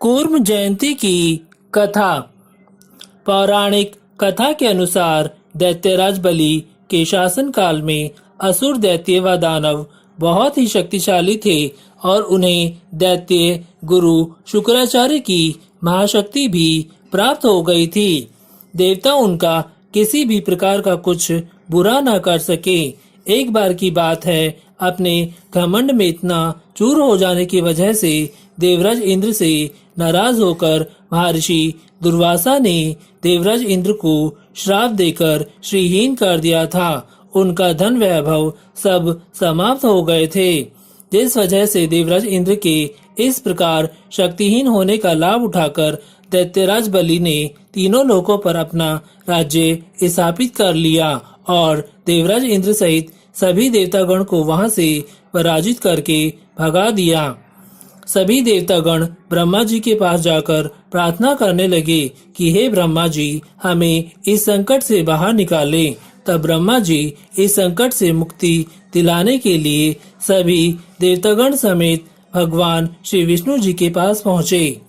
कूर्म जयंती की कथा। पौराणिक कथा के अनुसार दैत्यराज बलि के शासन काल में असुर दैत्य व दानव बहुत ही शक्तिशाली थे और उन्हें दैत्य गुरु शुक्राचार्य की महाशक्ति भी प्राप्त हो गई थी। देवता उनका किसी भी प्रकार का कुछ बुरा न कर सके। एक बार की बात है, अपने घमंड में इतना चूर हो जाने की वजह से देवराज इंद्र से नाराज होकर महर्षि दुर्वासा ने देवराज इंद्र को श्राप देकर श्रीहीन कर दिया था। उनका धन वैभव सब समाप्त हो गए थे, जिस वजह से देवराज इंद्र के इस प्रकार शक्तिहीन होने का लाभ उठाकर दैत्यराज बलि ने तीनों लोकों पर अपना राज्य स्थापित कर लिया और देवराज इंद्र सहित सभी देवतागण को वहां से पराजित करके भगा दिया। सभी देवतागण ब्रह्मा जी के पास जाकर प्रार्थना करने लगे कि हे ब्रह्मा जी, हमें इस संकट से बाहर निकालें। तब ब्रह्मा जी इस संकट से मुक्ति दिलाने के लिए सभी देवतागण समेत भगवान श्री विष्णु जी के पास पहुँचे।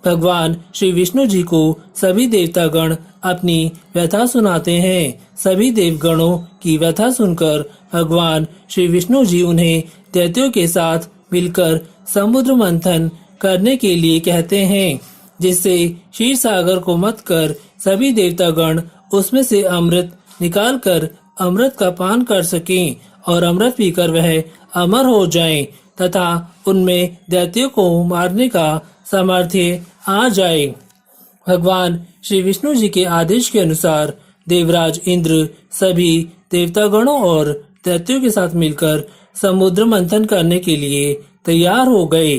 भगवान श्री विष्णु जी को सभी देवतागण अपनी व्यथा सुनाते हैं। सभी देवगणों की व्यथा सुनकर भगवान श्री विष्णु जी उन्हें दैत्यों के साथ मिलकर समुद्र मंथन करने के लिए कहते हैं, जिससे क्षीर सागर को मत कर सभी देवतागण उसमें से अमृत निकालकर अमृत का पान कर सकें और अमृत पीकर वह अमर हो जाएं तथा उनमें दैत्यों को मारने का सामर्थ्य आ जाए। भगवान श्री विष्णु जी के आदेश के अनुसार देवराज इंद्र सभी देवतागणों और दैत्यों के साथ मिलकर समुद्र मंथन करने के लिए तैयार हो गए।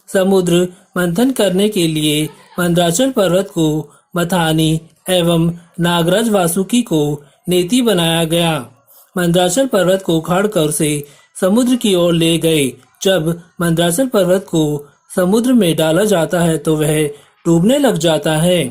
समुद्र मंथन करने के लिए मंदराचल पर्वत को मथानी एवं नागराज वासुकी को नेति बनाया गया। मंदराचल पर्वत को उखाड़कर उसे समुद्र की ओर ले गए। जब मंदराचल पर्वत को समुद्र में डाला जाता है तो वह डूबने लग जाता है।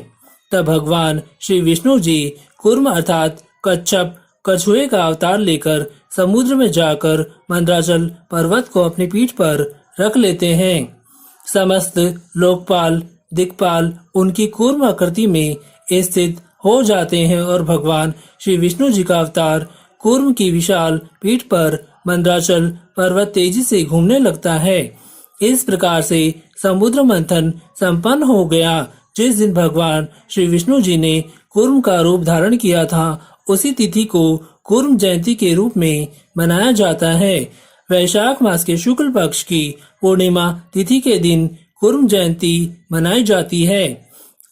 तब भगवान श्री विष्णु जी कूर्म अर्थात कच्छप कछुए का अवतार लेकर समुद्र में जाकर मंदराचल पर्वत को अपनी पीठ पर रख लेते हैं। समस्त लोकपाल दिक्पाल उनकी कूर्म आकृति में स्थित हो जाते हैं और भगवान श्री विष्णु जी का अवतार कूर्म की विशाल पीठ पर मंदराचल पर्वत तेजी से घूमने लगता है। इस प्रकार से समुद्र मंथन संपन्न हो गया। जिस दिन भगवान श्री विष्णु जी ने कूर्म का रूप धारण किया था, उसी तिथि को कूर्म जयंती के रूप में मनाया जाता है। वैशाख मास के शुक्ल पक्ष की पूर्णिमा तिथि के दिन कूर्म जयंती मनाई जाती है।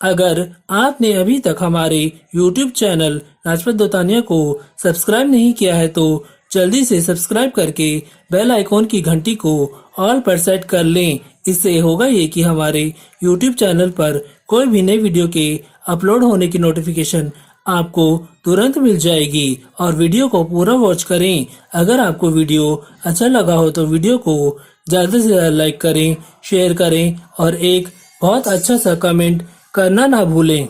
अगर आपने अभी तक हमारे YouTube चैनल राजपत दोतानिया को सब्सक्राइब नहीं किया है तो जल्दी से सब्सक्राइब करके बेल आइकॉन की घंटी को ऑल पर सेट कर लें। इससे होगा ये कि हमारे YouTube चैनल पर कोई भी नई वीडियो के अपलोड होने की नोटिफिकेशन आपको तुरंत मिल जाएगी और वीडियो को पूरा वॉच करें। अगर आपको वीडियो अच्छा लगा हो तो वीडियो को ज़्यादा से ज़्यादा लाइक करें, शेयर करें और एक बहुत अच्छा सा कमेंट करना ना भूलें।